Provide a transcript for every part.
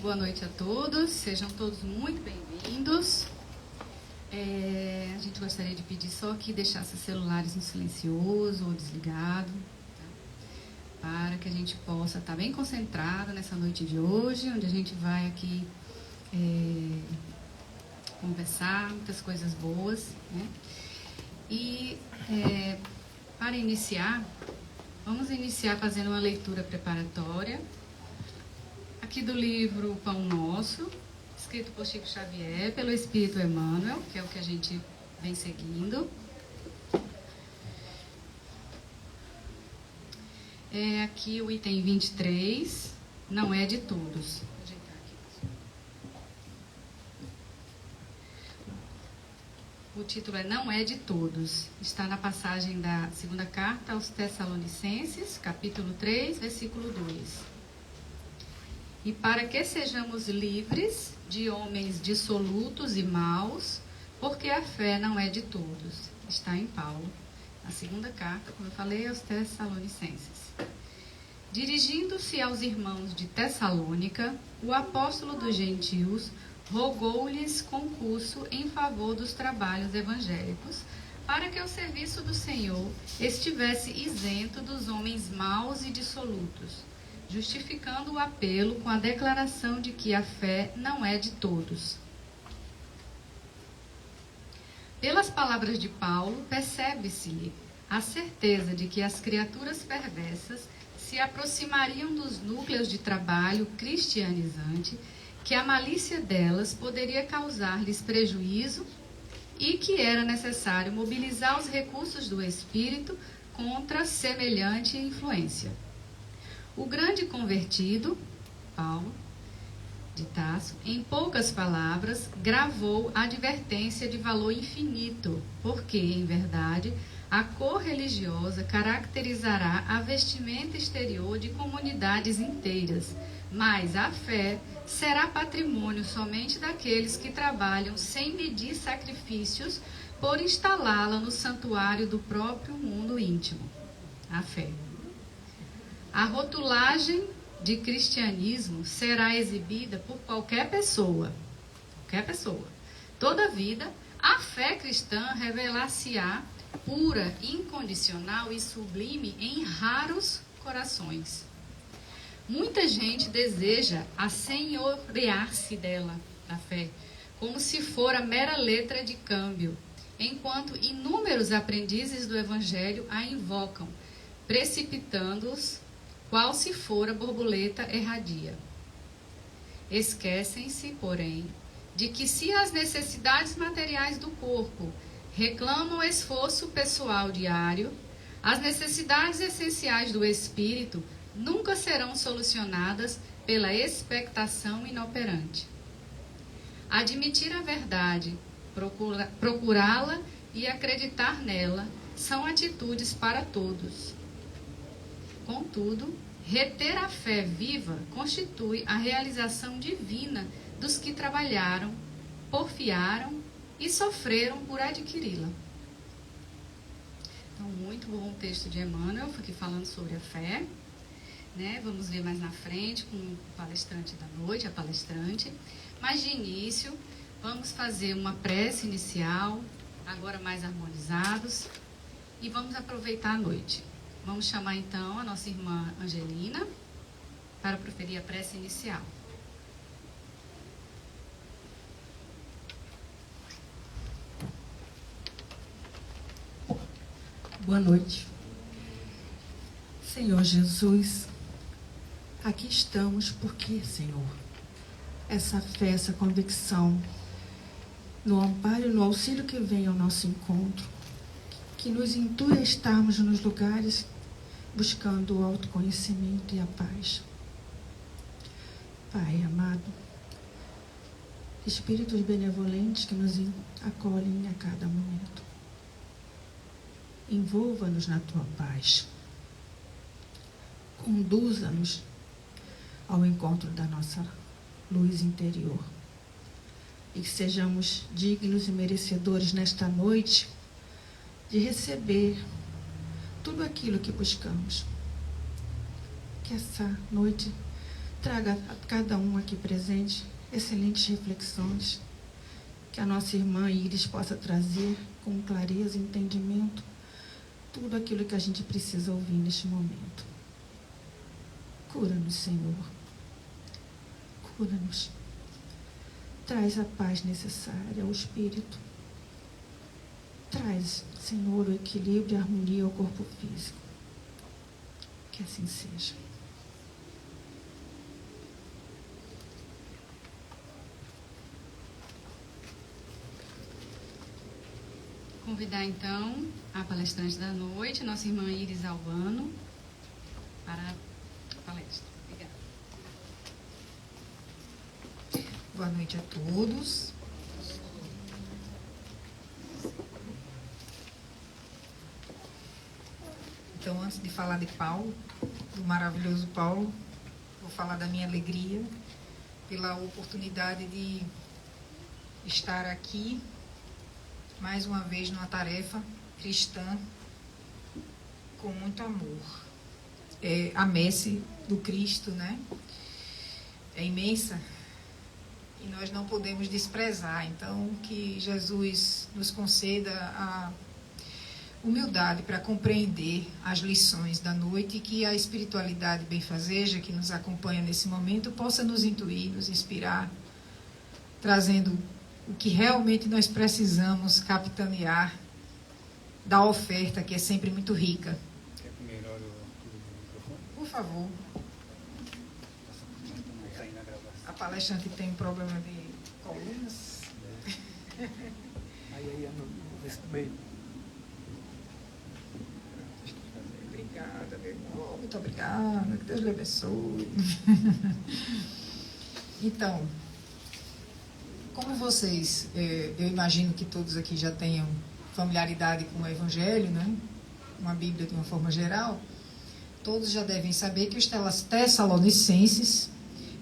Boa noite a todos, sejam todos muito bem-vindos. A gente gostaria de pedir só que deixasse os celulares no silencioso ou desligado, tá? Para que a gente possa estar bem concentrado nessa noite de hoje, onde a gente vai aqui conversar, muitas coisas boas, né? E para iniciar, vamos iniciar fazendo uma leitura preparatória aqui do livro Pão Nosso, escrito por Chico Xavier, pelo Espírito Emmanuel, que é o que a gente vem seguindo. Aqui o item 23, não é de todos. Vou ajeitar aqui. O título é Não é de todos. Está na passagem da segunda carta aos Tessalonicenses, capítulo 3, versículo 2. E para que sejamos livres de homens dissolutos e maus, porque a fé não é de todos. Está em Paulo, a segunda carta, como eu falei, aos Tessalonicenses. Dirigindo-se aos irmãos de Tessalônica, o apóstolo dos gentios rogou-lhes concurso em favor dos trabalhos evangélicos, para que o serviço do Senhor estivesse isento dos homens maus e dissolutos, justificando o apelo com a declaração de que a fé não é de todos. Pelas palavras de Paulo, percebe-se-lhe a certeza de que as criaturas perversas se aproximariam dos núcleos de trabalho cristianizante, que a malícia delas poderia causar-lhes prejuízo e que era necessário mobilizar os recursos do espírito contra semelhante influência. O grande convertido, Paulo de Tarso, em poucas palavras, gravou a advertência de valor infinito, porque, em verdade, a cor religiosa caracterizará a vestimenta exterior de comunidades inteiras, mas a fé será patrimônio somente daqueles que trabalham sem medir sacrifícios por instalá-la no santuário do próprio mundo íntimo. A fé. A rotulagem de cristianismo será exibida por qualquer pessoa. Todavia, a fé cristã revelar-se-á pura, incondicional e sublime em raros corações. Muita gente deseja assenhorear-se dela, da fé, como se fora mera letra de câmbio, enquanto inúmeros aprendizes do Evangelho a invocam, precipitando-os qual se fora borboleta erradia. Esquecem-se, porém, de que se as necessidades materiais do corpo reclamam esforço pessoal diário, as necessidades essenciais do espírito nunca serão solucionadas pela expectação inoperante. Admitir a verdade, procurá-la e acreditar nela são atitudes para todos. Contudo, reter a fé viva constitui a realização divina dos que trabalharam, porfiaram e sofreram por adquiri-la. Então, muito bom o texto de Emmanuel, aqui falando sobre a fé, né? Vamos ver mais na frente com o palestrante da noite, a palestrante. Mas de início, vamos fazer uma prece inicial, agora mais harmonizados, e vamos aproveitar a noite. Vamos chamar então a nossa irmã Angelina para proferir a prece inicial. Boa noite. Senhor Jesus, aqui estamos porque, Senhor, essa fé, essa convicção, no amparo e no auxílio que vem ao nosso encontro, que nos intui a estarmos nos lugares buscando o autoconhecimento e a paz. Pai amado, espíritos benevolentes que nos acolhem a cada momento, envolva-nos na tua paz, conduza-nos ao encontro da nossa luz interior e que sejamos dignos e merecedores nesta noite de receber tudo aquilo que buscamos. Que essa noite traga a cada um aqui presente excelentes reflexões, que a nossa irmã Iris possa trazer com clareza e entendimento tudo aquilo que a gente precisa ouvir neste momento. Cura-nos, Senhor. Cura-nos. Traz a paz necessária ao espírito. Traz, Senhor, o equilíbrio e a harmonia ao corpo físico. Que assim seja. Convidar, então, a palestrante da noite, nossa irmã Iris Albano, para a palestra. Obrigada. Boa noite a todos. Então, antes de falar de Paulo, do maravilhoso Paulo, vou falar da minha alegria pela oportunidade de estar aqui mais uma vez numa tarefa cristã com muito amor. A messe do Cristo, né? É imensa e nós não podemos desprezar. Então, que Jesus nos conceda a humildade para compreender as lições da noite e que a espiritualidade benfazeja que nos acompanha nesse momento possa nos intuir, nos inspirar, trazendo o que realmente nós precisamos capitanear da oferta, que é sempre muito rica. Quer que melhore o microfone? Por favor. A palestrante tem problema de colunas. Aí, nesse meio. Obrigada, meu irmão. Muito obrigada. Que Deus lhe abençoe. Então, como vocês, eu imagino que todos aqui já tenham familiaridade com o Evangelho, né? Uma Bíblia de uma forma geral, todos já devem saber que os Tessalonicenses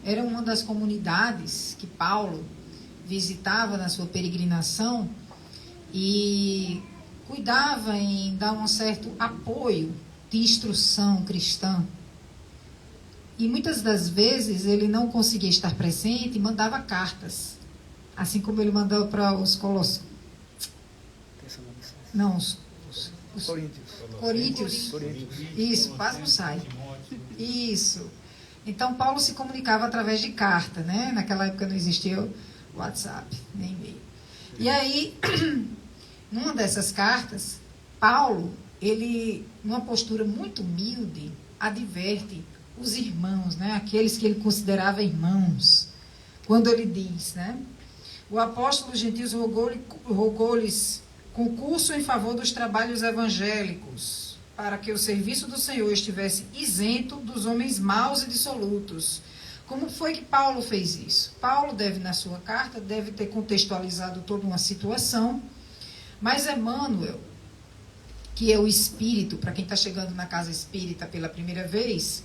eram uma das comunidades que Paulo visitava na sua peregrinação e cuidava em dar um certo apoio de instrução cristã. E muitas das vezes ele não conseguia estar presente e mandava cartas. Assim como ele mandou para os Colossos. Não, os Coríntios. Isso, quase não sai. Isso. Então, Paulo se comunicava através de carta, né? Naquela época não existia o WhatsApp, nem e-mail. E aí, numa dessas cartas, Paulo, ele, numa postura muito humilde, adverte os irmãos, né? Aqueles que ele considerava irmãos. Quando ele diz, né? O apóstolo dos gentios rogou-lhes concurso em favor dos trabalhos evangélicos, para que o serviço do Senhor estivesse isento dos homens maus e dissolutos. Como foi que Paulo fez isso? Paulo na sua carta, deve ter contextualizado toda uma situação, mas Emmanuel, que é o espírito, para quem está chegando na casa espírita pela primeira vez,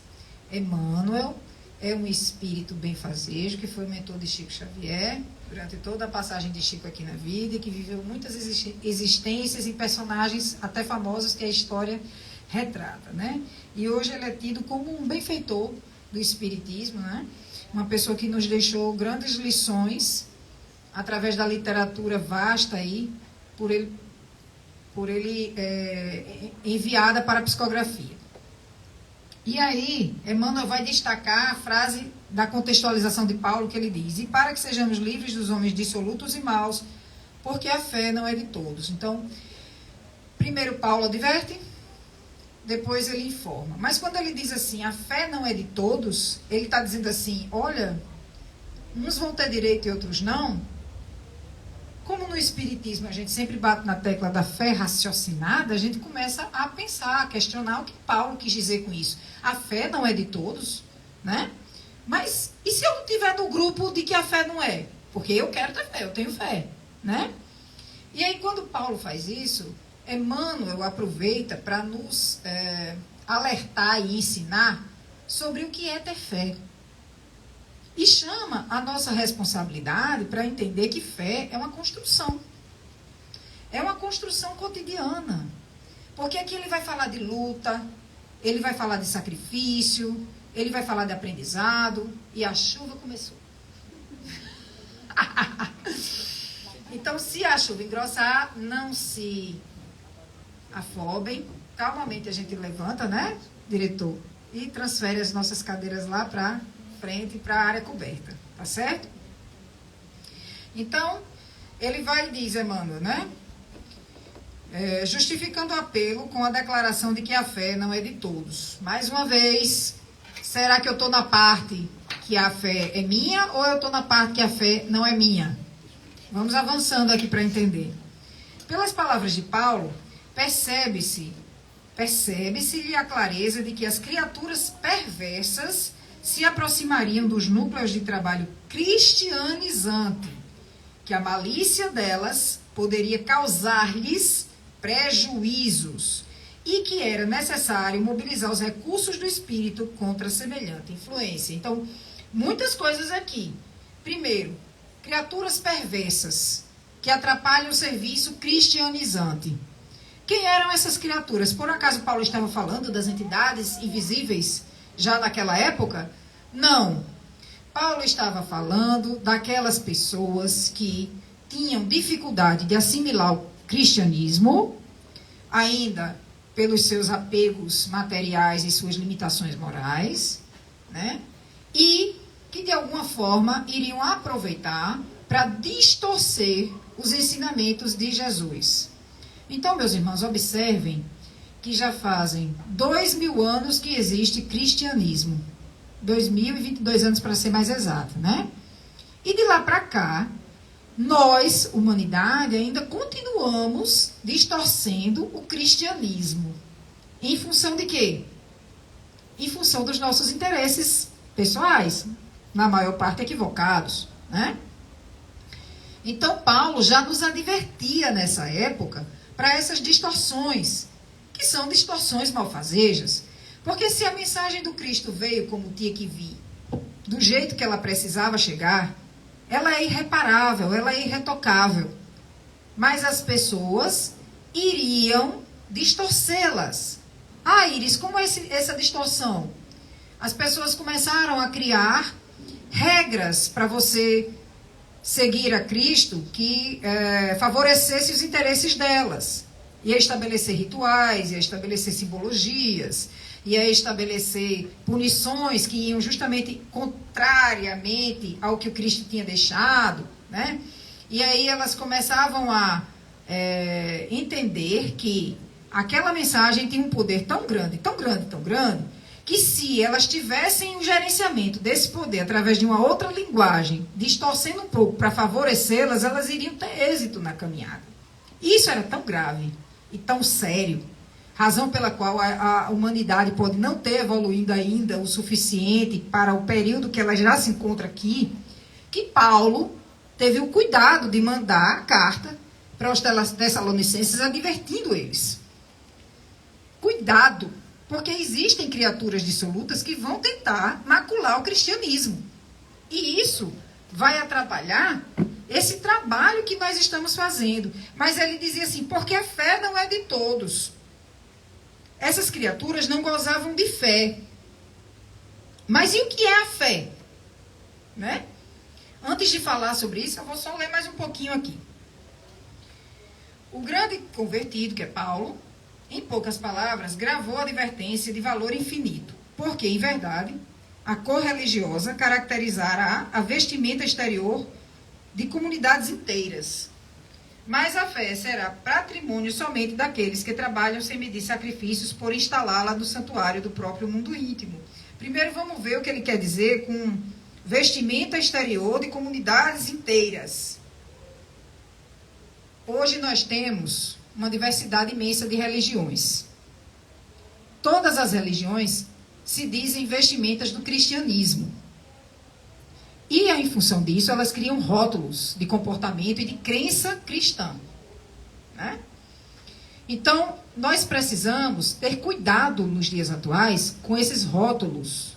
Emmanuel é um espírito benfazejo, que foi mentor de Chico Xavier, durante toda a passagem de Chico aqui na vida, e que viveu muitas existências e personagens até famosos que a história retrata, né? E hoje ele é tido como um benfeitor do espiritismo, né? Uma pessoa que nos deixou grandes lições através da literatura vasta aí, por ele enviada para a psicografia. E aí, Emmanuel vai destacar a frase da contextualização de Paulo, que ele diz: e para que sejamos livres dos homens dissolutos e maus, porque a fé não é de todos. Então, primeiro Paulo adverte, depois ele informa. Mas quando ele diz assim, a fé não é de todos, ele está dizendo assim, olha, uns vão ter direito e outros não. Como no Espiritismo a gente sempre bate na tecla da fé raciocinada, a gente começa a pensar, a questionar o que Paulo quis dizer com isso. A fé não é de todos, né? Mas e se eu não estiver no grupo de que a fé não é? Porque eu quero ter fé, eu tenho fé, né? E aí quando Paulo faz isso, Emmanuel aproveita para nos alertar e ensinar sobre o que é ter fé. E chama a nossa responsabilidade para entender que fé é uma construção. É uma construção cotidiana. Porque aqui ele vai falar de luta, ele vai falar de sacrifício, ele vai falar de aprendizado, e a chuva começou. Então, se a chuva engrossar, não se afobem. Calmamente a gente levanta, né, diretor? E transfere as nossas cadeiras lá para frente, para a área coberta. Tá certo? Então, ele vai e diz, Emmanuel, né? Justificando o apelo com a declaração de que a fé não é de todos. Mais uma vez, será que eu estou na parte que a fé é minha ou eu estou na parte que a fé não é minha? Vamos avançando aqui para entender. Pelas palavras de Paulo, percebe-se a clareza de que as criaturas perversas se aproximariam dos núcleos de trabalho cristianizante, que a malícia delas poderia causar-lhes prejuízos e que era necessário mobilizar os recursos do espírito contra semelhante influência. Então, muitas coisas aqui. Primeiro, criaturas perversas que atrapalham o serviço cristianizante. Quem eram essas criaturas? Por acaso Paulo estava falando das entidades invisíveis já naquela época? Não. Paulo estava falando daquelas pessoas que tinham dificuldade de assimilar o cristianismo, ainda pelos seus apegos materiais e suas limitações morais, né? E que de alguma forma iriam aproveitar para distorcer os ensinamentos de Jesus. Então, meus irmãos, observem que já fazem 2000 anos que existe cristianismo. 2022 anos para ser mais exato, né? E de lá para cá, nós, humanidade, ainda continuamos distorcendo o cristianismo. Em função de quê? Em função dos nossos interesses pessoais, na maior parte equivocados, né? Então, Paulo já nos advertia nessa época para essas distorções, que são distorções malfazejas. Porque se a mensagem do Cristo veio como tinha que vir, do jeito que ela precisava chegar, ela é irreparável, ela é irretocável. Mas as pessoas iriam distorcê-las. Ah, Iris, como é essa distorção? As pessoas começaram a criar regras para você seguir a Cristo que favorecesse os interesses delas. Ia estabelecer rituais, ia estabelecer simbologias, ia estabelecer punições que iam justamente contrariamente ao que o Cristo tinha deixado, né? E aí elas começavam a entender que aquela mensagem tinha um poder tão grande, tão grande, tão grande, que se elas tivessem o gerenciamento desse poder através de uma outra linguagem, distorcendo um pouco para favorecê-las, elas iriam ter êxito na caminhada. Isso era tão grave e tão sério, razão pela qual a humanidade pode não ter evoluído ainda o suficiente para o período que ela já se encontra aqui, que Paulo teve o cuidado de mandar a carta para os Tessalonicenses advertindo eles. Cuidado, porque existem criaturas dissolutas que vão tentar macular o cristianismo. E isso vai atrapalhar esse trabalho que nós estamos fazendo. Mas ele dizia assim, porque a fé não é de todos. Essas criaturas não gozavam de fé. Mas e o que é a fé? Né? Antes de falar sobre isso, eu vou só ler mais um pouquinho aqui. O grande convertido, que é Paulo, em poucas palavras, gravou a advertência de valor infinito, porque, em verdade, a cor religiosa caracterizará a vestimenta exterior de comunidades inteiras. Mas a fé será patrimônio somente daqueles que trabalham sem medir sacrifícios por instalá-la no santuário do próprio mundo íntimo. Primeiro vamos ver o que ele quer dizer com vestimenta exterior de comunidades inteiras. Hoje nós temos uma diversidade imensa de religiões. Todas as religiões se dizem vestimentas do cristianismo. E, em função disso, elas criam rótulos de comportamento e de crença cristã. Né? Então, nós precisamos ter cuidado nos dias atuais com esses rótulos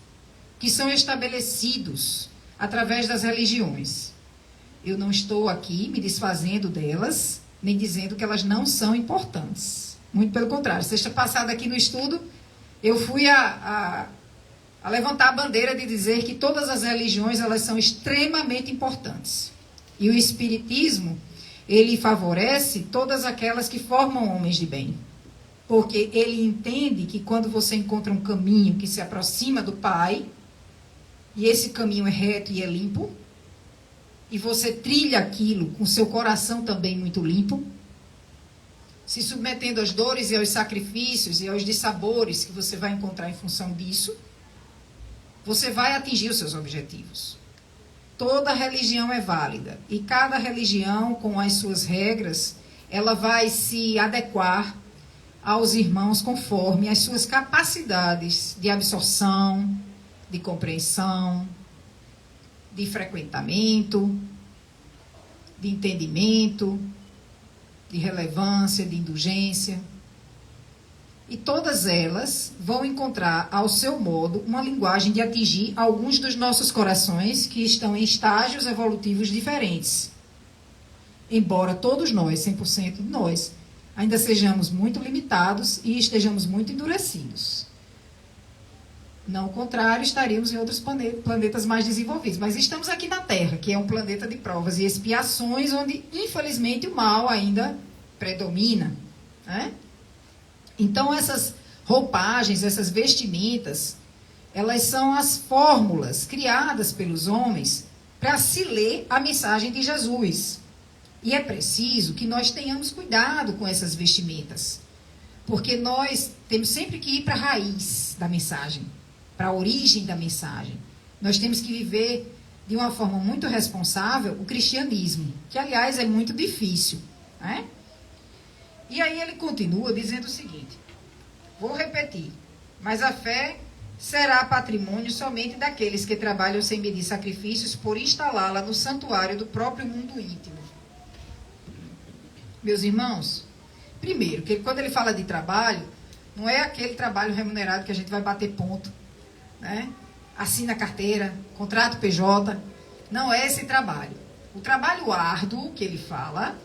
que são estabelecidos através das religiões. Eu não estou aqui me desfazendo delas, nem dizendo que elas não são importantes. Muito pelo contrário. Sexta passada aqui no estudo, eu fui a a levantar a bandeira de dizer que todas as religiões elas são extremamente importantes. E o Espiritismo, ele favorece todas aquelas que formam homens de bem. Porque ele entende que quando você encontra um caminho que se aproxima do Pai, e esse caminho é reto e é limpo, e você trilha aquilo com seu coração também muito limpo, se submetendo às dores e aos sacrifícios e aos dissabores que você vai encontrar em função disso, você vai atingir os seus objetivos. Toda religião é válida. E cada religião, com as suas regras, ela vai se adequar aos irmãos conforme as suas capacidades de absorção, de compreensão, de frequentamento, de entendimento, de relevância, de indulgência. E todas elas vão encontrar, ao seu modo, uma linguagem de atingir alguns dos nossos corações que estão em estágios evolutivos diferentes. Embora todos nós, 100% de nós, ainda sejamos muito limitados e estejamos muito endurecidos. Não o contrário, estaríamos em outros planetas mais desenvolvidos. Mas estamos aqui na Terra, que é um planeta de provas e expiações, onde, infelizmente, o mal ainda predomina, né? Então, essas roupagens, essas vestimentas, elas são as fórmulas criadas pelos homens para se ler a mensagem de Jesus. E é preciso que nós tenhamos cuidado com essas vestimentas, porque nós temos sempre que ir para a raiz da mensagem, para a origem da mensagem. Nós temos que viver de uma forma muito responsável o cristianismo, que, aliás, é muito difícil, né? E aí ele continua dizendo o seguinte, vou repetir, mas a fé será patrimônio somente daqueles que trabalham sem medir sacrifícios por instalá-la no santuário do próprio mundo íntimo. Meus irmãos, primeiro, que quando ele fala de trabalho, não é aquele trabalho remunerado que a gente vai bater ponto, né? Assina a carteira, contrato PJ, não é esse trabalho. O trabalho árduo que ele fala,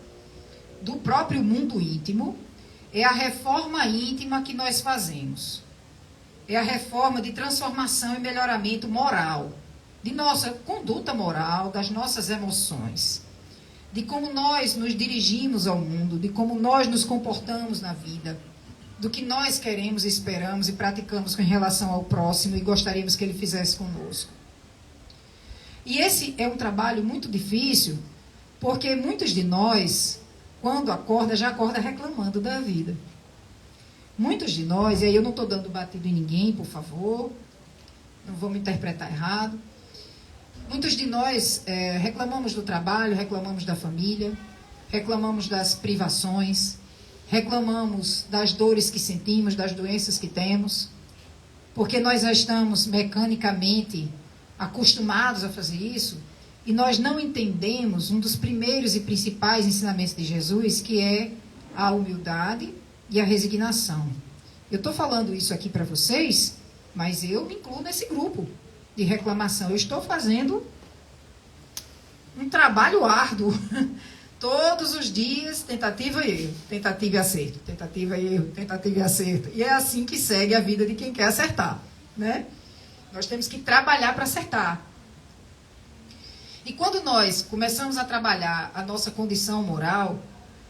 do próprio mundo íntimo, é a reforma íntima que nós fazemos. É a reforma de transformação e melhoramento moral, de nossa conduta moral, das nossas emoções, de como nós nos dirigimos ao mundo, de como nós nos comportamos na vida, do que nós queremos, esperamos e praticamos com relação ao próximo e gostaríamos que ele fizesse conosco. E esse é um trabalho muito difícil, porque muitos de nós, quando acorda, já acorda reclamando da vida. Muitos de nós, e aí eu não estou dando batido em ninguém, por favor, não vou me interpretar errado. Muitos de nós reclamamos do trabalho, reclamamos da família, reclamamos das privações, reclamamos das dores que sentimos, das doenças que temos, porque nós já estamos mecanicamente acostumados a fazer isso, e nós não entendemos um dos primeiros e principais ensinamentos de Jesus, que é a humildade e a resignação. Eu estou falando isso aqui para vocês, mas eu me incluo nesse grupo de reclamação. Eu estou fazendo um trabalho árduo. Todos os dias, tentativa e erro, tentativa e acerto, tentativa e erro, tentativa e acerto. E é assim que segue a vida de quem quer acertar, né? Nós temos que trabalhar para acertar. E quando nós começamos a trabalhar a nossa condição moral,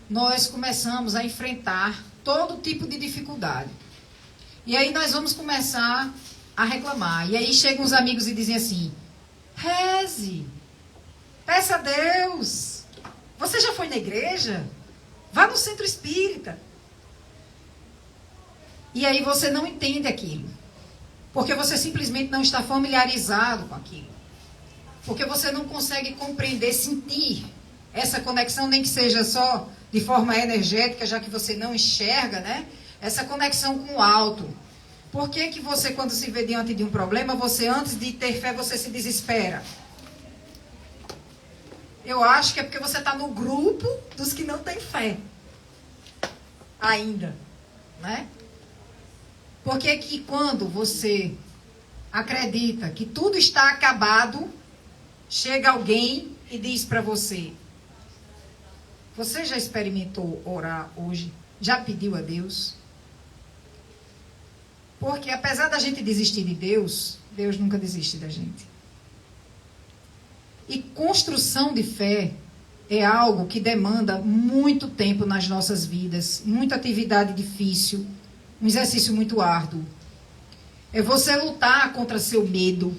nós começamos a enfrentar todo tipo de dificuldade. E aí nós vamos começar a reclamar. E aí chegam os amigos e dizem assim, reze, peça a Deus, você já foi na igreja? Vá no centro espírita. E aí você não entende aquilo, porque você simplesmente não está familiarizado com aquilo. Porque você não consegue compreender, sentir essa conexão, nem que seja só de forma energética, já que você não enxerga, né? Essa conexão com o alto. Por que que você, quando se vê diante de um problema, você, antes de ter fé, você se desespera? Eu acho que é porque você está no grupo dos que não têm fé. Ainda, né? Por que que quando você acredita que tudo está acabado, chega alguém e diz para você, você já experimentou orar hoje? Já pediu a Deus? Porque apesar da gente desistir de Deus, Deus nunca desiste da gente. E construção de fé é algo que demanda muito tempo nas nossas vidas, muita atividade difícil, um exercício muito árduo. É você lutar contra seu medo.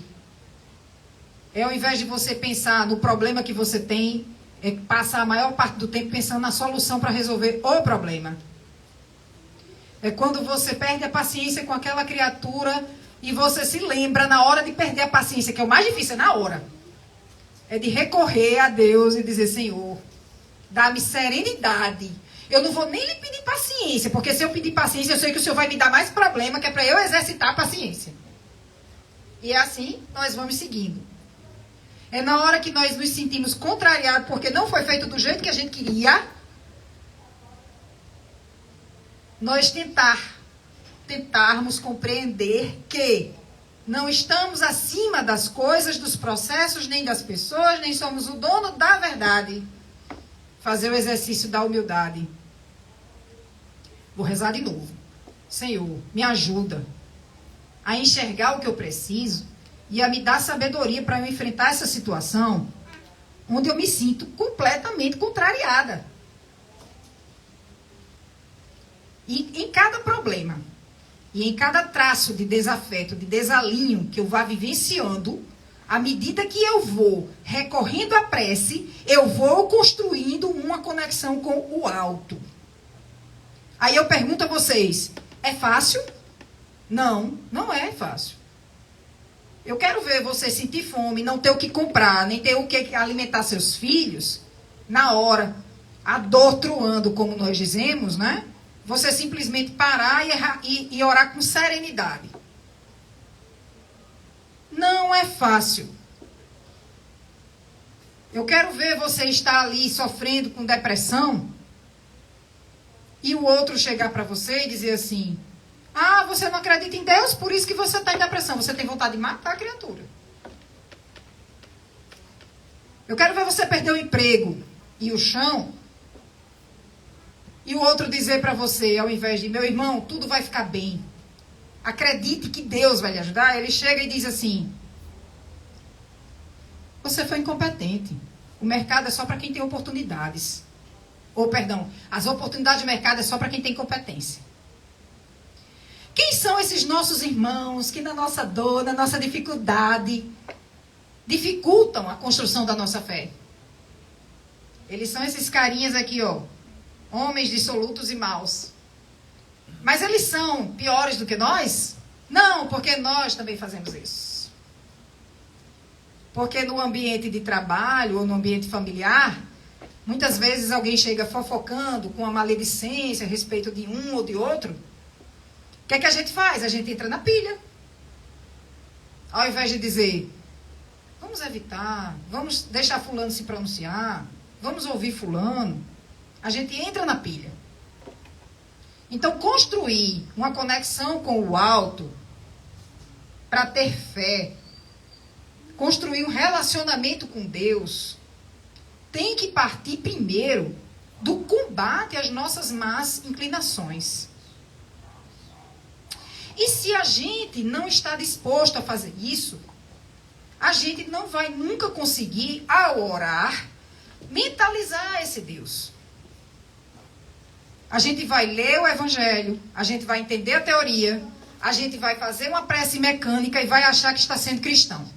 É ao invés de você pensar no problema que você tem, é passar a maior parte do tempo pensando na solução para resolver o problema. É quando você perde a paciência com aquela criatura e você se lembra na hora de perder a paciência, que é o mais difícil, é na hora. É de recorrer a Deus e dizer, Senhor, dá-me serenidade. Eu não vou nem lhe pedir paciência, porque se eu pedir paciência, eu sei que o Senhor vai me dar mais problema, que é para eu exercitar a paciência. E é assim, nós vamos seguindo. É na hora que nós nos sentimos contrariados, porque não foi feito do jeito que a gente queria, nós tentarmos compreender que não estamos acima das coisas, dos processos, nem das pessoas, nem somos o dono da verdade. Fazer o exercício da humildade. Vou rezar de novo. Senhor, me ajuda a enxergar o que eu preciso e a me dar sabedoria para eu enfrentar essa situação onde eu me sinto completamente contrariada. E em cada problema, e em cada traço de desafeto, de desalinho que eu vá vivenciando, à medida que eu vou recorrendo à prece, eu vou construindo uma conexão com o alto. Aí eu pergunto a vocês, é fácil? Não, não é fácil. Eu quero ver você sentir fome, não ter o que comprar, nem ter o que alimentar seus filhos, na hora, a dor truando, como nós dizemos, né? Você simplesmente parar e orar com serenidade. Não é fácil. Eu quero ver você estar ali sofrendo com depressão e o outro chegar para você e dizer assim, ah, você não acredita em Deus, por isso que você está em depressão. Você tem vontade de matar a criatura. Eu quero ver você perder o emprego e o chão e o outro dizer para você, ao invés de, meu irmão, tudo vai ficar bem. Acredite que Deus vai lhe ajudar. Ele chega e diz assim, você foi incompetente. O mercado é só para quem tem oportunidades. Ou, perdão, as oportunidades de mercado é só para quem tem competência. Quem são esses nossos irmãos que na nossa dor, na nossa dificuldade, dificultam a construção da nossa fé? Eles são esses carinhas aqui, ó. Homens dissolutos e maus. Mas eles são piores do que nós? Não, porque nós também fazemos isso. Porque no ambiente de trabalho ou no ambiente familiar, muitas vezes alguém chega fofocando com uma maledicência a respeito de um ou de outro. O que é que a gente faz? A gente entra na pilha. Ao invés de dizer, vamos evitar, vamos deixar fulano se pronunciar, vamos ouvir fulano, a gente entra na pilha. Então, construir uma conexão com o alto para ter fé, construir um relacionamento com Deus, tem que partir primeiro do combate às nossas más inclinações. E se a gente não está disposto a fazer isso, a gente não vai nunca conseguir, ao orar, mentalizar esse Deus. A gente vai ler o Evangelho, a gente vai entender a teoria, a gente vai fazer uma prece mecânica e vai achar que está sendo cristão.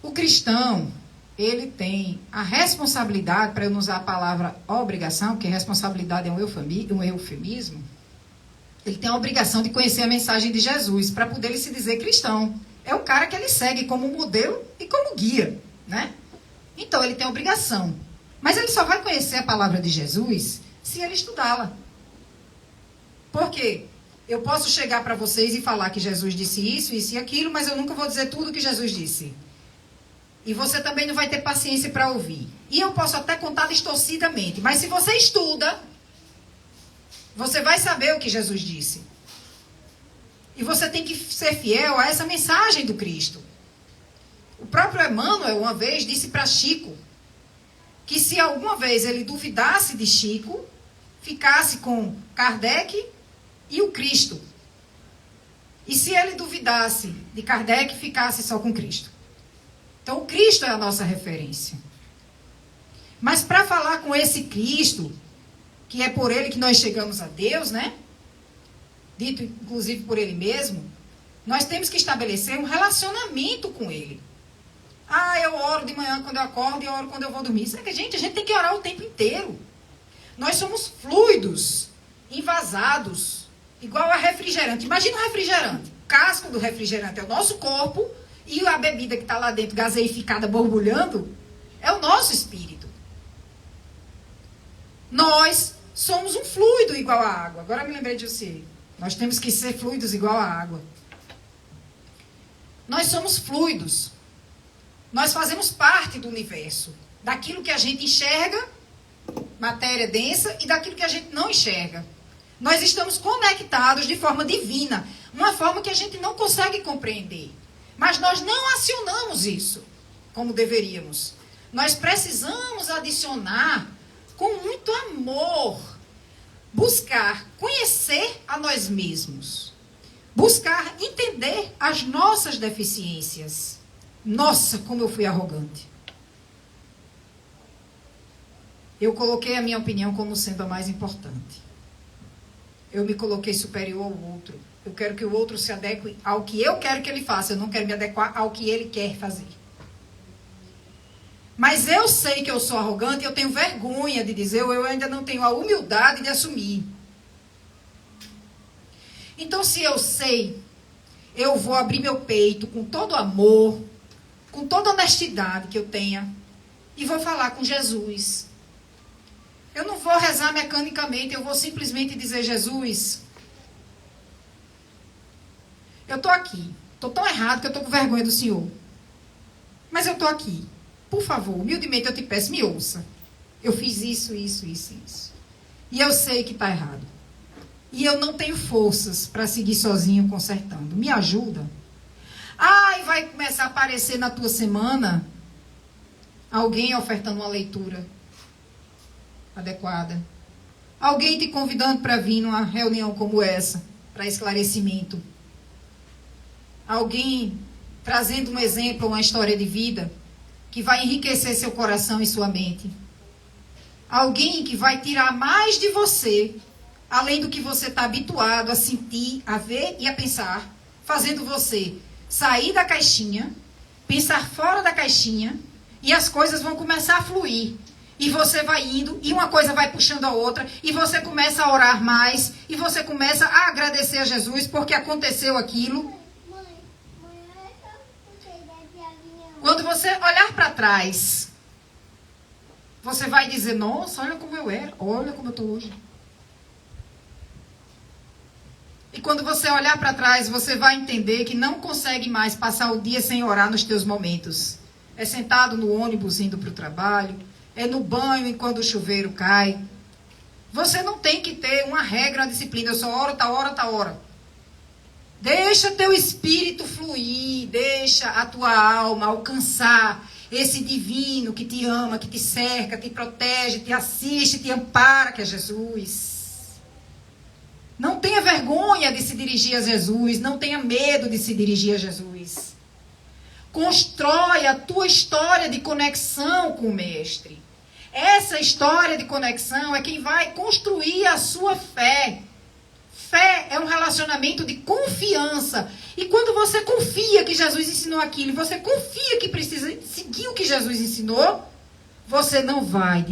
O cristão, ele tem a responsabilidade, para eu não usar a palavra obrigação, porque responsabilidade é um eufemismo, ele tem a obrigação de conhecer a mensagem de Jesus, para poder ele se dizer cristão. É o cara que ele segue como modelo e como guia, né? Então, ele tem a obrigação. Mas ele só vai conhecer a palavra de Jesus se ele estudá-la. Por quê? Eu posso chegar para vocês e falar que Jesus disse isso, isso e aquilo, mas eu nunca vou dizer tudo que Jesus disse. E você também não vai ter paciência para ouvir. E eu posso até contar distorcidamente, mas se você estuda, você vai saber o que Jesus disse. E você tem que ser fiel a essa mensagem do Cristo. O próprio Emmanuel, uma vez, disse para Chico que se alguma vez ele duvidasse de Chico, ficasse com Kardec e o Cristo. E se ele duvidasse de Kardec, ficasse só com Cristo. Então, o Cristo é a nossa referência. Mas para falar com esse Cristo, que é por ele que nós chegamos a Deus, né? Dito inclusive por ele mesmo, nós temos que estabelecer um relacionamento com ele. Ah, eu oro de manhã quando eu acordo e eu oro quando eu vou dormir. Isso é que, gente, a gente tem que orar o tempo inteiro. Nós somos fluidos, envasados, igual a refrigerante. Imagina um refrigerante. O casco do refrigerante é o nosso corpo e a bebida que está lá dentro, gaseificada, borbulhando, é o nosso espírito. Nós somos um fluido igual à água. Agora me lembrei de você. Nós temos que ser fluidos igual à água. Nós somos fluidos. Nós fazemos parte do universo. Daquilo que a gente enxerga, matéria densa, e daquilo que a gente não enxerga. Nós estamos conectados de forma divina. Uma forma que a gente não consegue compreender. Mas nós não acionamos isso como deveríamos. Nós precisamos adicionar com muito amor. Buscar conhecer a nós mesmos. Buscar entender as nossas deficiências. Nossa, como eu fui arrogante. Eu coloquei a minha opinião como sendo a mais importante. Eu me coloquei superior ao outro. Eu quero que o outro se adeque ao que eu quero que ele faça. Eu não quero me adequar ao que ele quer fazer. Mas eu sei que eu sou arrogante e eu tenho vergonha de dizer, ou eu ainda não tenho a humildade de assumir. Então, se eu sei, eu vou abrir meu peito com todo amor, com toda honestidade que eu tenha, e vou falar com Jesus. Eu não vou rezar mecanicamente, eu vou simplesmente dizer, Jesus, eu estou aqui. Estou tão errado que eu estou com vergonha do Senhor. Mas eu estou aqui. Por favor, humildemente eu te peço, me ouça. Eu fiz isso. E eu sei que está errado. E eu não tenho forças para seguir sozinho consertando. Me ajuda. E vai começar a aparecer na tua semana alguém ofertando uma leitura adequada. Alguém te convidando para vir numa reunião como essa, para esclarecimento. Alguém trazendo um exemplo, uma história de vida que vai enriquecer seu coração e sua mente. Alguém que vai tirar mais de você, além do que você está habituado a sentir, a ver e a pensar, fazendo você sair da caixinha, pensar fora da caixinha, e as coisas vão começar a fluir. E você vai indo, e uma coisa vai puxando a outra, e você começa a orar mais, e você começa a agradecer a Jesus porque aconteceu aquilo. Quando você olhar para trás, você vai dizer, nossa, olha como eu era, olha como eu estou hoje. E quando você olhar para trás, você vai entender que não consegue mais passar o dia sem orar nos teus momentos. É sentado no ônibus indo para o trabalho, é no banho enquanto o chuveiro cai. Você não tem que ter uma regra, uma disciplina, eu só oro, tá hora. Deixa teu espírito fluir, deixa a tua alma alcançar esse divino que te ama, que te cerca, te protege, te assiste, te ampara, que é Jesus. Não tenha vergonha de se dirigir a Jesus, não tenha medo de se dirigir a Jesus. Constrói a tua história de conexão com o Mestre. Essa história de conexão é quem vai construir a sua fé. Fé é um relacionamento de confiança. E quando você confia que Jesus ensinou aquilo, e você confia que precisa seguir o que Jesus ensinou, você não vai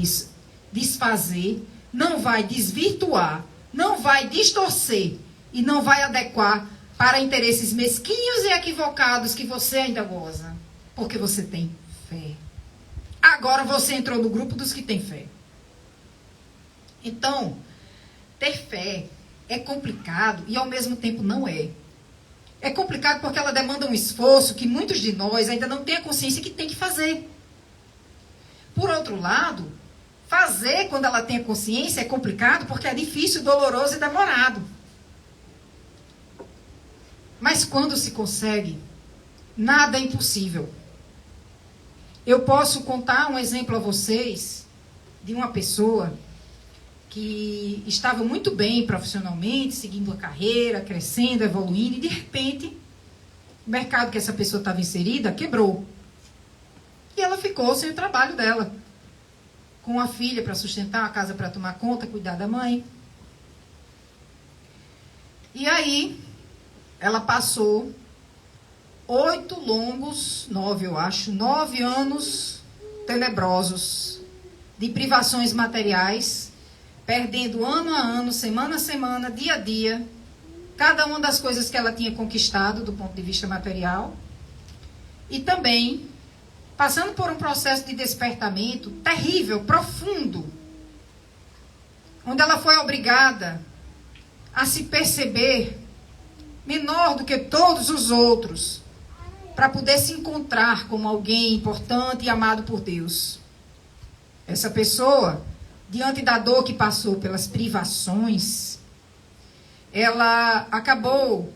desfazer, não vai desvirtuar, não vai distorcer e não vai adequar para interesses mesquinhos e equivocados que você ainda goza. Porque você tem fé. Agora você entrou no grupo dos que têm fé. Então, ter fé é complicado e ao mesmo tempo não é. É complicado porque ela demanda um esforço que muitos de nós ainda não têm a consciência que tem que fazer. Por outro lado, fazer quando ela tem a consciência é complicado porque é difícil, doloroso e demorado. Mas quando se consegue, nada é impossível. Eu posso contar um exemplo a vocês de uma pessoa que estava muito bem profissionalmente, seguindo a carreira, crescendo, evoluindo, e de repente o mercado que essa pessoa estava inserida quebrou. E ela ficou sem o trabalho dela, com a filha para sustentar, a casa para tomar conta, cuidar da mãe. E aí ela passou 9 anos tenebrosos de privações materiais, perdendo ano a ano, semana a semana, dia a dia, cada uma das coisas que ela tinha conquistado do ponto de vista material, e também passando por um processo de despertamento terrível, profundo, onde ela foi obrigada a se perceber menor do que todos os outros, para poder se encontrar como alguém importante e amado por Deus. Essa pessoa, diante da dor que passou pelas privações, ela acabou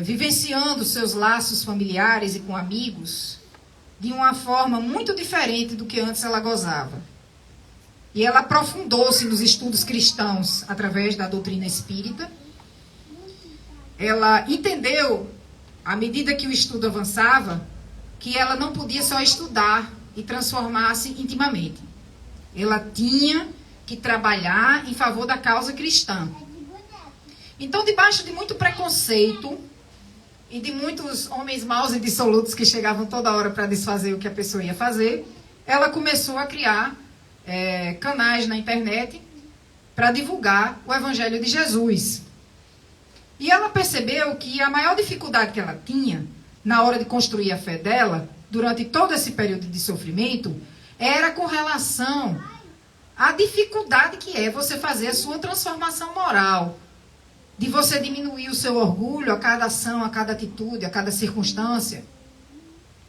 vivenciando seus laços familiares e com amigos de uma forma muito diferente do que antes ela gozava. E ela aprofundou-se nos estudos cristãos através da doutrina espírita. Ela entendeu, à medida que o estudo avançava, que ela não podia só estudar e transformar-se intimamente. Ela tinha que trabalhar em favor da causa cristã. Então, debaixo de muito preconceito e de muitos homens maus e dissolutos que chegavam toda hora para desfazer o que a pessoa ia fazer, ela começou a criar canais na internet para divulgar o Evangelho de Jesus. E ela percebeu que a maior dificuldade que ela tinha na hora de construir a fé dela, durante todo esse período de sofrimento, era com relação à dificuldade que é você fazer a sua transformação moral, de você diminuir o seu orgulho a cada ação, a cada atitude, a cada circunstância,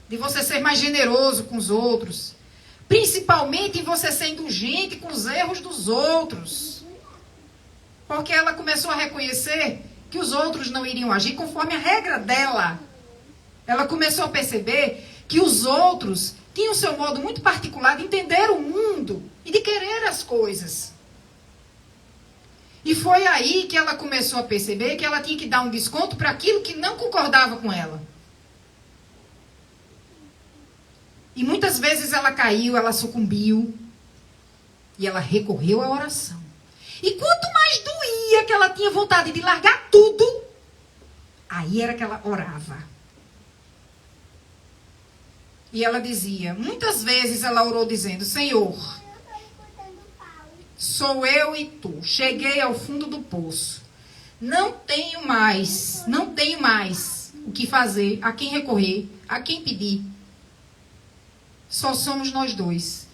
de você ser mais generoso com os outros, principalmente em você ser indulgente com os erros dos outros, porque ela começou a reconhecer que os outros não iriam agir conforme a regra dela. Ela começou a perceber que os outros tinham seu modo muito particular de entender o mundo e de querer as coisas. E foi aí que ela começou a perceber que ela tinha que dar um desconto para aquilo que não concordava com ela. E muitas vezes ela caiu, ela sucumbiu, e ela recorreu à oração. E quanto mais doía que ela tinha vontade de largar tudo, aí era que ela orava. E ela dizia, muitas vezes ela orou dizendo, Senhor, sou eu e tu, cheguei ao fundo do poço. Não tenho mais o que fazer, a quem recorrer, a quem pedir. Só somos nós dois.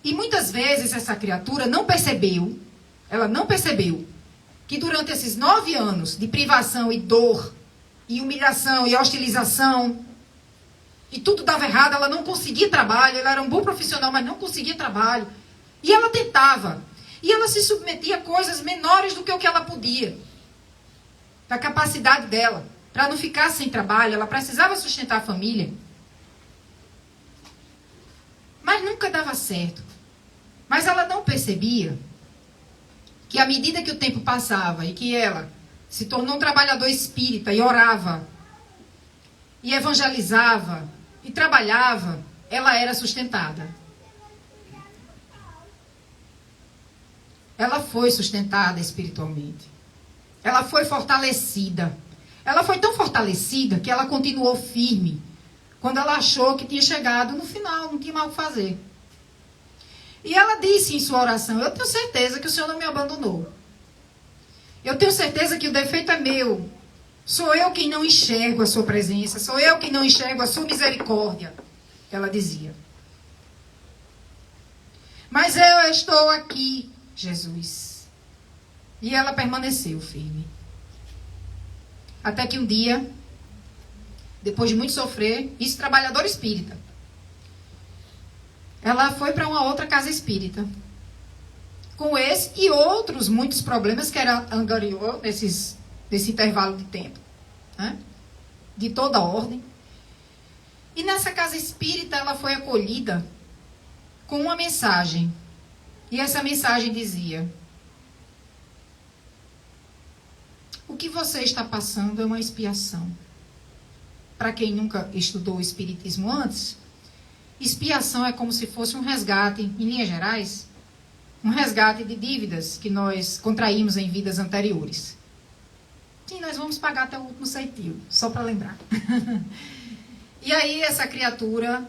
E muitas vezes essa criatura não percebeu, que durante esses 9 anos de privação e dor, e humilhação e hostilização, e tudo dava errado, ela não conseguia trabalho, ela era um bom profissional, mas não conseguia trabalho. E ela tentava. E ela se submetia a coisas menores do que o que ela podia. Da capacidade dela. Para não ficar sem trabalho, ela precisava sustentar a família. Mas nunca dava certo. Mas ela não percebia que à medida que o tempo passava e que ela se tornou um trabalhador espírita e orava, e evangelizava, e trabalhava, ela era sustentada. Ela foi sustentada espiritualmente. Ela foi fortalecida. Ela foi tão fortalecida que ela continuou firme quando ela achou que tinha chegado no final, não tinha mais o que fazer. E ela disse em sua oração, eu tenho certeza que o Senhor não me abandonou. Eu tenho certeza que o defeito é meu. Sou eu quem não enxergo a sua presença. Sou eu quem não enxergo a sua misericórdia. Ela dizia. Mas eu estou aqui, Jesus. E ela permaneceu firme. Até que um dia, depois de muito sofrer, isso trabalhadora espírita, ela foi para uma outra casa espírita. Com esse e outros muitos problemas que ela angariou nesse intervalo de tempo. Né? De toda ordem. E nessa casa espírita ela foi acolhida com uma mensagem E essa mensagem dizia: o que você está passando é uma expiação. Para quem nunca estudou o Espiritismo antes, expiação é como se fosse um resgate, em linhas gerais, um resgate de dívidas que nós contraímos em vidas anteriores. E nós vamos pagar até o último centavo, só para lembrar. E aí essa criatura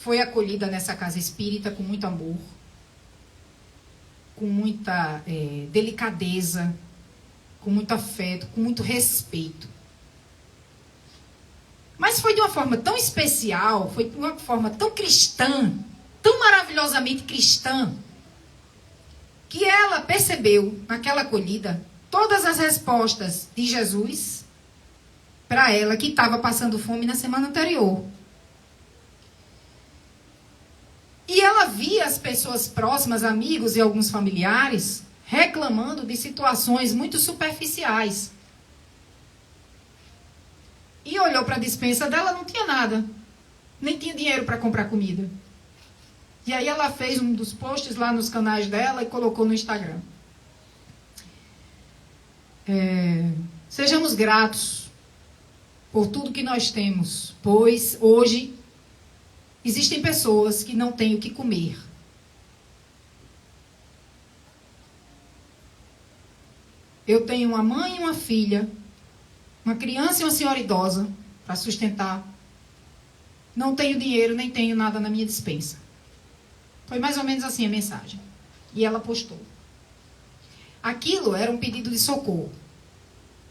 foi acolhida nessa casa espírita com muito amor, com muita delicadeza, com muito afeto, com muito respeito. Mas foi de uma forma tão especial, foi de uma forma tão cristã, tão maravilhosamente cristã, que ela percebeu naquela acolhida todas as respostas de Jesus para ela, que estava passando fome na semana anterior. E ela via as pessoas próximas, amigos e alguns familiares, reclamando de situações muito superficiais. E olhou para a despensa dela, não tinha nada. Nem tinha dinheiro para comprar comida. E aí ela fez um dos posts lá nos canais dela e colocou no Instagram. Sejamos gratos por tudo que nós temos, pois hoje existem pessoas que não têm o que comer. Eu tenho uma mãe e uma filha, uma criança e uma senhora idosa para sustentar. Não tenho dinheiro, nem tenho nada na minha despensa. Foi mais ou menos assim a mensagem. E ela postou. Aquilo era um pedido de socorro.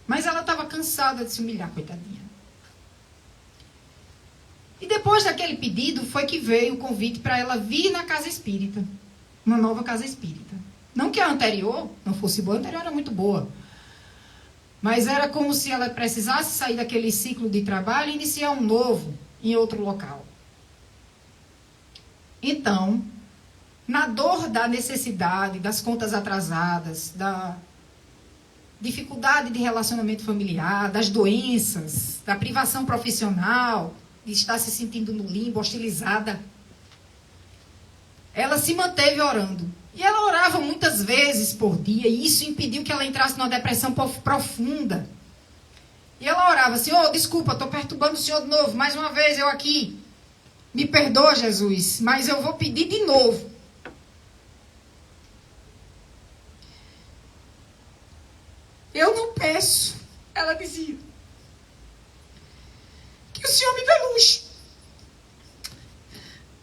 Mas ela estava cansada de se humilhar, coitadinha. E depois daquele pedido foi que veio o convite para ela vir na casa espírita. Uma nova casa espírita. Não que a anterior não fosse boa, a anterior era muito boa. Mas era como se ela precisasse sair daquele ciclo de trabalho e iniciar um novo em outro local. Então, na dor da necessidade, das contas atrasadas, da dificuldade de relacionamento familiar, das doenças, da privação profissional, de estar se sentindo no limbo, hostilizada, ela se manteve orando. E ela orava muitas vezes por dia, e isso impediu que ela entrasse numa depressão profunda. E ela orava: Senhor, desculpa, estou perturbando o Senhor de novo, mais uma vez eu aqui. Me perdoa, Jesus, mas eu vou pedir de novo. Eu não peço, ela dizia, que o Senhor me dê luz.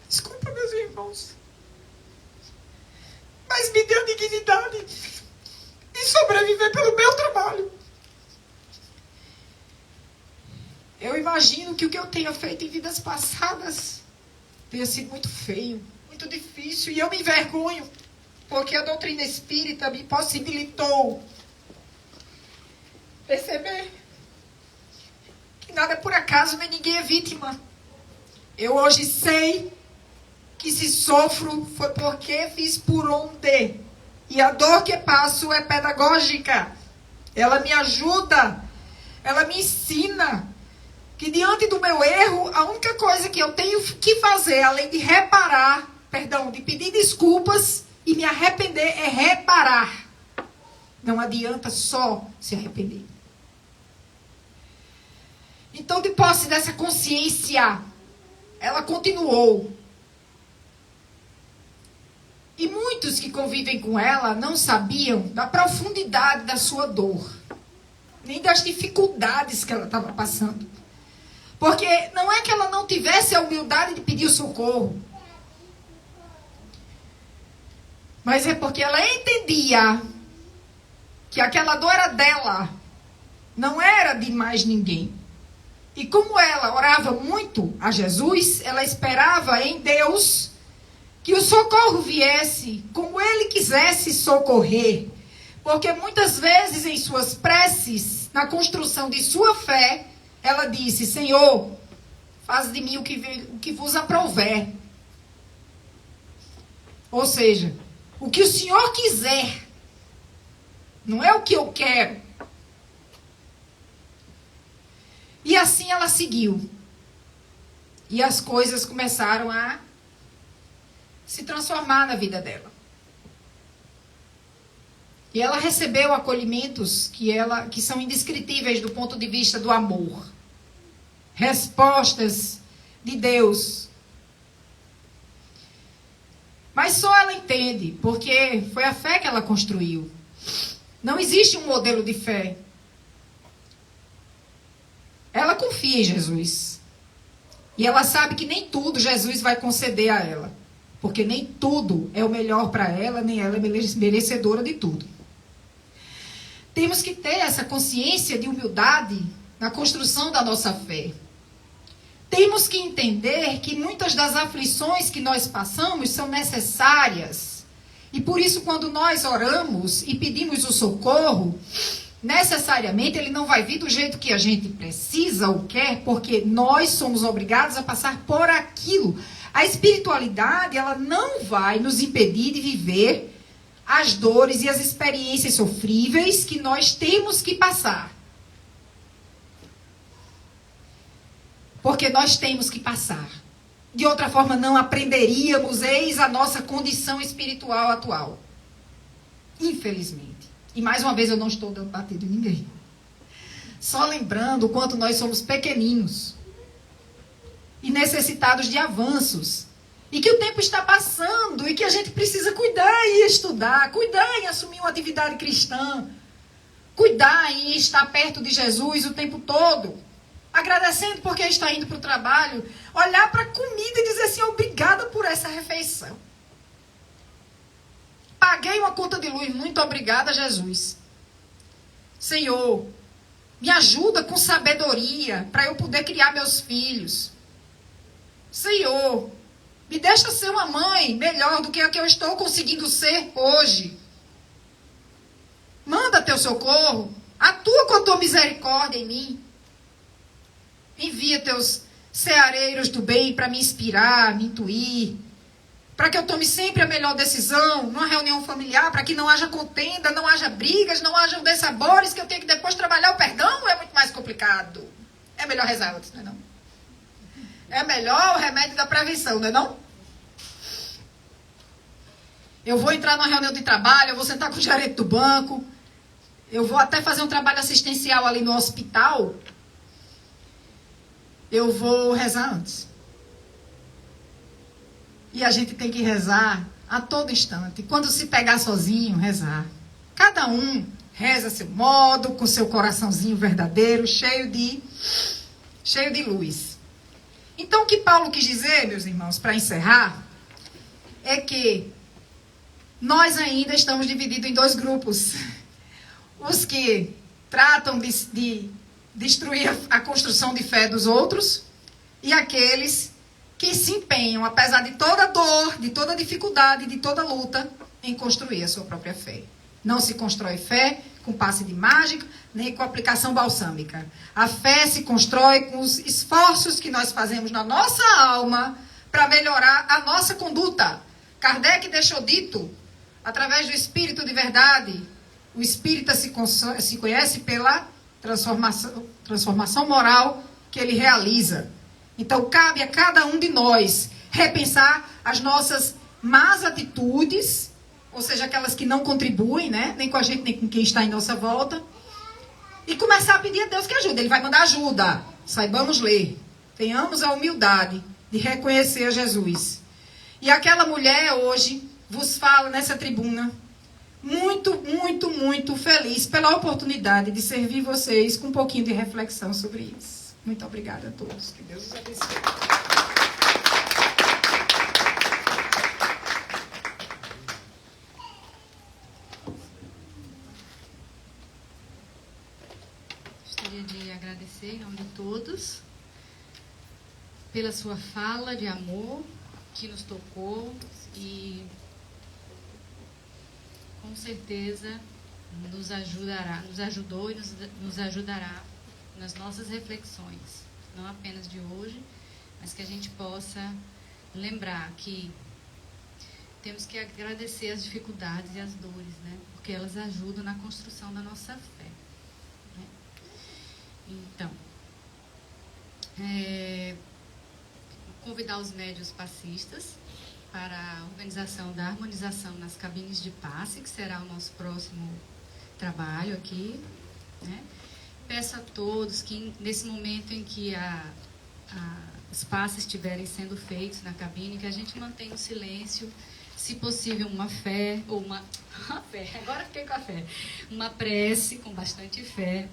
Desculpa, meus irmãos. Mas me deu dignidade de sobreviver pelo meu trabalho. Eu imagino que o que eu tenha feito em vidas passadas tenha sido muito feio, muito difícil. E eu me envergonho, porque a doutrina espírita me possibilitou perceber que nada é por acaso, nem ninguém é vítima. Eu hoje sei que se sofro foi porque fiz por onde. E a dor que passo é pedagógica. Ela me ajuda, ela me ensina que diante do meu erro, a única coisa que eu tenho que fazer, além de reparar, de pedir desculpas e me arrepender, é reparar. Não adianta só se arrepender. Então, de posse dessa consciência, ela continuou. E muitos que convivem com ela não sabiam da profundidade da sua dor, nem das dificuldades que ela estava passando. Porque não é que ela não tivesse a humildade de pedir o socorro, mas é porque ela entendia que aquela dor era dela, não era de mais ninguém. E como ela orava muito a Jesus, ela esperava em Deus que o socorro viesse como ele quisesse socorrer. Porque muitas vezes em suas preces, na construção de sua fé, ela disse: Senhor, faz de mim o que vos aprouver. Ou seja, o que o Senhor quiser, não é o que eu quero. E assim ela seguiu. E as coisas começaram a se transformar na vida dela. E ela recebeu acolhimentos que são indescritíveis do ponto de vista do amor. Respostas de Deus. Mas só ela entende, porque foi a fé que ela construiu. Não existe um modelo de fé. Ela confia em Jesus. E ela sabe que nem tudo Jesus vai conceder a ela. Porque nem tudo é o melhor para ela, nem ela é merecedora de tudo. Temos que ter essa consciência de humildade na construção da nossa fé. Temos que entender que muitas das aflições que nós passamos são necessárias. E por isso, quando nós oramos e pedimos o socorro, necessariamente ele não vai vir do jeito que a gente precisa ou quer, porque nós somos obrigados a passar por aquilo. A espiritualidade, ela não vai nos impedir de viver as dores e as experiências sofríveis que nós temos que passar. Porque nós temos que passar. De outra forma, não aprenderíamos, eis a nossa condição espiritual atual. Infelizmente. E mais uma vez, eu não estou dando batido em ninguém. Só lembrando o quanto nós somos pequeninos. E necessitados de avanços. E que o tempo está passando. E que a gente precisa cuidar e estudar. Cuidar em assumir uma atividade cristã. Cuidar em estar perto de Jesus o tempo todo. Agradecendo porque está indo para o trabalho, olhar para a comida e dizer assim, obrigada por essa refeição. Paguei uma conta de luz, muito obrigada, Jesus. Senhor, me ajuda com sabedoria para eu poder criar meus filhos. Senhor, me deixa ser uma mãe melhor do que a que eu estou conseguindo ser hoje. Manda teu socorro, atua com a tua misericórdia em mim. Envia teus ceareiros do bem para me inspirar, me intuir. Para que eu tome sempre a melhor decisão numa reunião familiar, para que não haja contenda, não haja brigas, não haja dessabores, que eu tenho que depois trabalhar o perdão, é muito mais complicado. É melhor rezar antes, não é não? É melhor o remédio da prevenção, não é não? Eu vou entrar numa reunião de trabalho, eu vou sentar com o gerente do banco, eu vou até fazer um trabalho assistencial ali no hospital. Eu vou rezar antes. E a gente tem que rezar a todo instante. Quando se pegar sozinho, rezar. Cada um reza a seu modo, com seu coraçãozinho verdadeiro, cheio de luz. Então, o que Paulo quis dizer, meus irmãos, para encerrar, é que nós ainda estamos divididos em dois grupos. Os que tratam de destruir a construção de fé dos outros, e aqueles que se empenham, apesar de toda dor, de toda dificuldade, de toda luta, em construir a sua própria fé. Não se constrói fé com passe de mágica, nem com aplicação balsâmica. A fé se constrói com os esforços que nós fazemos na nossa alma para melhorar a nossa conduta. Kardec deixou dito, através do Espírito de Verdade, o espírita se conhece pela transformação moral que ele realiza. Então, cabe a cada um de nós repensar as nossas más atitudes, ou seja, aquelas que não contribuem, né? Nem com a gente, nem com quem está em nossa volta, e começar a pedir a Deus que ajude. Ele vai mandar ajuda. Saibamos ler. Tenhamos a humildade de reconhecer a Jesus. E aquela mulher hoje vos fala nessa tribuna, muito, muito, muito feliz pela oportunidade de servir vocês com um pouquinho de reflexão sobre isso. Muito obrigada a todos. Que Deus os abençoe. Gostaria de agradecer em nome de todos pela sua fala de amor que nos tocou e com certeza nos ajudou e nos ajudará nas nossas reflexões, não apenas de hoje, mas que a gente possa lembrar que temos que agradecer as dificuldades e as dores, né? Porque elas ajudam na construção da nossa fé, né? Então, convidar os médiuns passistas para a organização da harmonização nas cabines de passe, que será o nosso próximo trabalho aqui, né? Peço a todos que, nesse momento em que os passes estiverem sendo feitos na cabine, que a gente mantenha o silêncio, se possível uma fé, ou uma fé, agora fiquei com a fé, uma prece com bastante fé,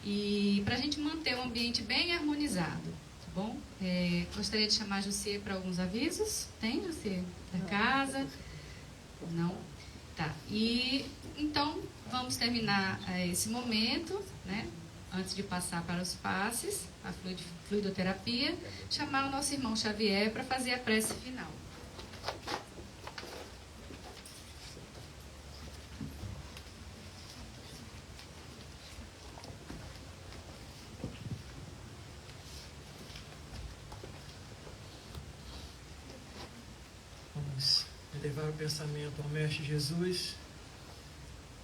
e para a gente manter o ambiente bem harmonizado, tá bom? Gostaria de chamar a Jussier para alguns avisos. Tem, Jussier? Da casa? Não? Tá. E então vamos terminar esse momento, né? Antes de passar para os passes, a fluidoterapia, chamar o nosso irmão Xavier para fazer a prece final. Vamos elevar o pensamento ao Mestre Jesus,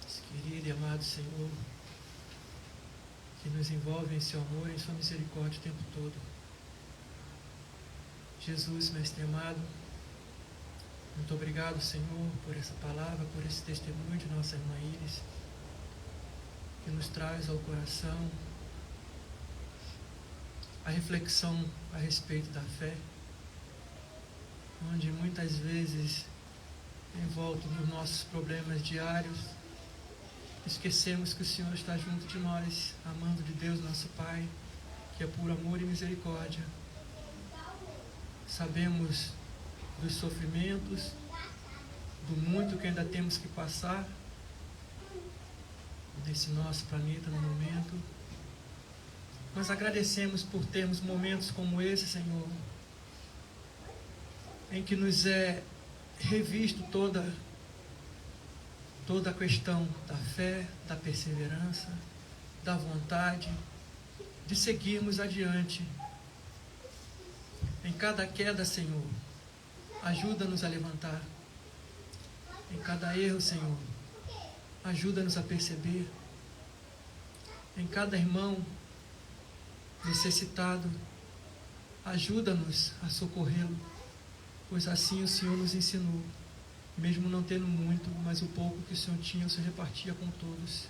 esse querido e amado Senhor, que nos envolve em seu amor e em sua misericórdia o tempo todo. Jesus, Mestre amado, muito obrigado, Senhor, por essa palavra, por esse testemunho de nossa irmã Iris, que nos traz ao coração a reflexão a respeito da fé, onde muitas vezes, em volta dos nossos problemas diários, esquecemos que o Senhor está junto de nós, amando de Deus, nosso Pai, que é por amor e misericórdia. Sabemos dos sofrimentos, do muito que ainda temos que passar nesse nosso planeta no momento, mas agradecemos por termos momentos como esse, Senhor, em que nos é revisto toda a questão da fé, da perseverança, da vontade de seguirmos adiante. Em cada queda, Senhor, ajuda-nos a levantar. Em cada erro, Senhor, ajuda-nos a perceber. Em cada irmão necessitado, ajuda-nos a socorrê-lo, pois assim o Senhor nos ensinou. Mesmo não tendo muito, mas o pouco que o Senhor tinha, o Senhor repartia com todos.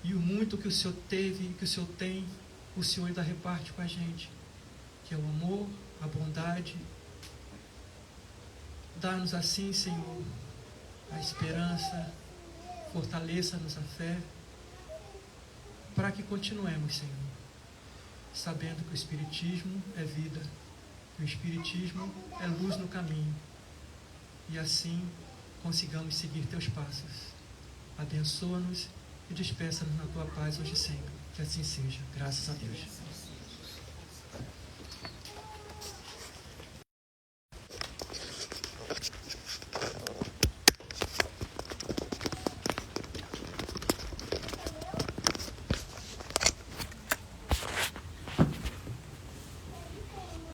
E o muito que o Senhor teve, que o Senhor tem, o Senhor ainda reparte com a gente, que é o amor, a bondade. Dá-nos assim, Senhor, a esperança, fortaleça-nos a fé, para que continuemos, Senhor, sabendo que o Espiritismo é vida, que o Espiritismo é luz no caminho, e assim consigamos seguir teus passos. Abençoa-nos e despeça-nos na tua paz hoje e sempre. Que assim seja. Graças a Deus.